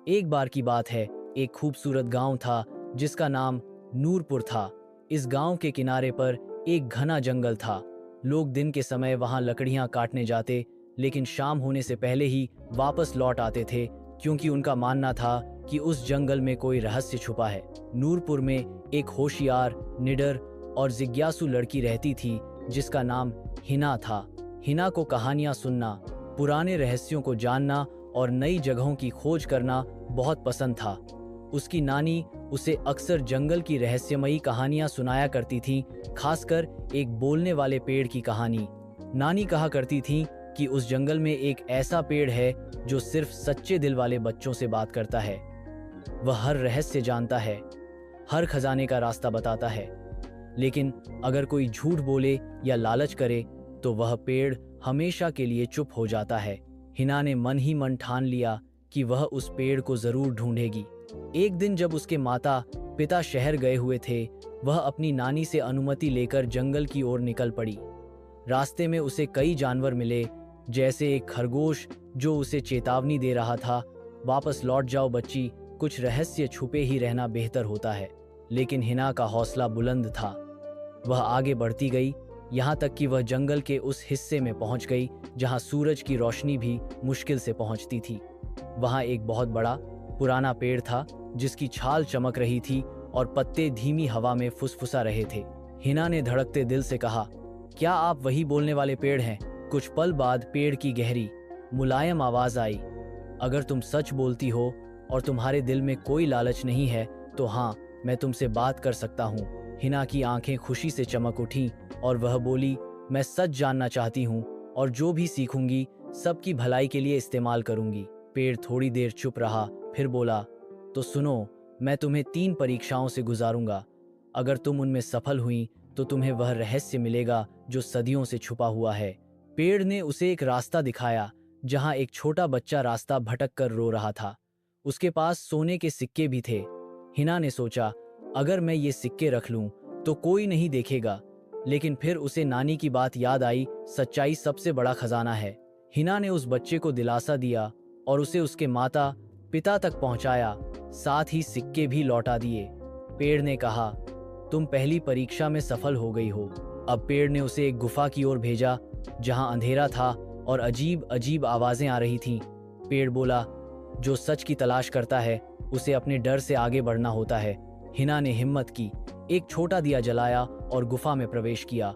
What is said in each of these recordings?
एक बार की बात है, एक खूबसूरत गांव था जिसका नाम नूरपुर था। इस गांव के किनारे पर एक घना जंगल था। लोग दिन के समय वहां लकड़ियां काटने जाते, लेकिन शाम होने से पहले ही वापस लौट आते थे, क्योंकि उनका मानना था कि उस जंगल में कोई रहस्य छुपा है। नूरपुर में एक होशियार, निडर और जिज्ञासु लड़की रहती थी जिसका नाम हिना था। हिना को कहानियां सुनना, पुराने रहस्यों को जानना और नई जगहों की खोज करना बहुत पसंद था। उसकी नानी उसे अक्सर जंगल की रहस्यमयी कहानियां सुनाया करती थीं, खासकर एक बोलने वाले पेड़ की कहानी। नानी कहा करती थीं कि उस जंगल में एक ऐसा पेड़ है जो सिर्फ सच्चे दिल वाले बच्चों से बात करता है। वह हर रहस्य जानता है, हर खजाने का रास्ता बताता है, लेकिन अगर कोई झूठ बोले या लालच करे तो वह पेड़ हमेशा के लिए चुप हो जाता है। हिना ने मन ही मन ठान लिया कि वह उस पेड़ को जरूर ढूंढेगी। एक दिन जब उसके माता पिता शहर गए हुए थे, वह अपनी नानी से अनुमति लेकर जंगल की ओर निकल पड़ी। रास्ते में उसे कई जानवर मिले, जैसे एक खरगोश जो उसे चेतावनी दे रहा था, वापस लौट जाओ बच्ची, कुछ रहस्य छुपे ही रहना बेहतर होता है। लेकिन हिना का हौसला बुलंद था। वह आगे बढ़ती गई, यहाँ तक कि वह जंगल के उस हिस्से में पहुंच गई जहां सूरज की रोशनी भी मुश्किल से पहुंचती थी। वहां एक बहुत बड़ा पुराना पेड़ था जिसकी छाल चमक रही थी और पत्ते धीमी हवा में फुसफुसा रहे थे। हिना ने धड़कते दिल से कहा, क्या आप वही बोलने वाले पेड़ हैं? कुछ पल बाद पेड़ की गहरी, मुलायम आवाज आई, अगर तुम सच बोलती हो और तुम्हारे दिल में कोई लालच नहीं है तो हाँ, मैं तुमसे बात कर सकता हूँ। हिना की आंखें खुशी से चमक उठीं और वह बोली, मैं सच जानना चाहती हूँ और जो भी सीखूंगी सबकी भलाई के लिए इस्तेमाल करूंगी। पेड़ थोड़ी देर चुप रहा, फिर बोला, तो सुनो, मैं तुम्हें 3 परीक्षाओं से गुजारूंगा। अगर तुम उनमें सफल हुई तो तुम्हें वह रहस्य मिलेगा जो सदियों से छुपा हुआ है। पेड़ ने उसे एक रास्ता दिखाया जहां एक छोटा बच्चा रास्ता भटक कर रो रहा था। उसके पास सोने के सिक्के भी थे। हिना ने सोचा, अगर मैं ये सिक्के रख लूं तो कोई नहीं देखेगा, लेकिन फिर उसे नानी की बात याद आई, सच्चाई सबसे बड़ा खजाना है। हिना ने उस बच्चे को दिलासा दिया और उसे उसके माता पिता तक पहुंचाया, साथ ही सिक्के भी लौटा दिए। पेड़ ने कहा, तुम पहली परीक्षा में सफल हो गई हो। अब पेड़ ने उसे एक गुफा की ओर भेजा जहां अंधेरा था और अजीब अजीब आवाजें आ रही थीं। पेड़ बोला, जो सच की तलाश करता है उसे अपने डर से आगे बढ़ना होता है। हिना ने हिम्मत की, एक छोटा दिया जलाया और गुफा में प्रवेश किया।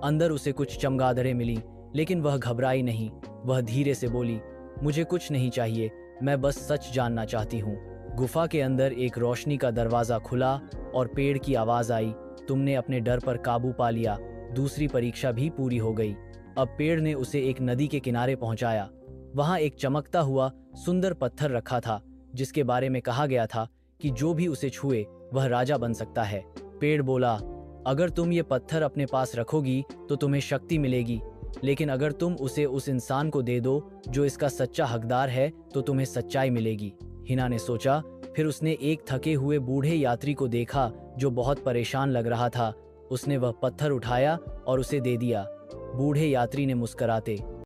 अंदर उसे कुछ चमगादड़ें मिली, लेकिन वह घबराई नहीं। वह धीरे से बोली, मुझे कुछ नहीं चाहिए, मैं बस सच जानना चाहती हूँ। गुफा के अंदर एक रोशनी का दरवाजा खुला और पेड़ की आवाज आई, तुमने अपने डर पर काबू पा लिया, दूसरी परीक्षा भी पूरी हो गई। अब पेड़ ने उसे एक नदी के किनारे पहुंचाया। वहां एक चमकता हुआ सुंदर पत्थर रखा था जिसके बारे में कहा गया था कि जो भी उसे छुए वह राजा बन सकता है। पेड़ बोला, अगर तुम ये पत्थर अपने पास रखोगी तो तुम्हें शक्ति मिलेगी, लेकिन अगर तुम उसे उस इंसान को दे दो जो इसका सच्चा हकदार है तो तुम्हें सच्चाई मिलेगी। हिना ने सोचा, फिर उसने एक थके हुए बूढ़े यात्री को देखा जो बहुत परेशान लग रहा था। उसने वह पत्थर उठाया और उसे दे दिया। बूढ़े यात्री ने मुस्कुराते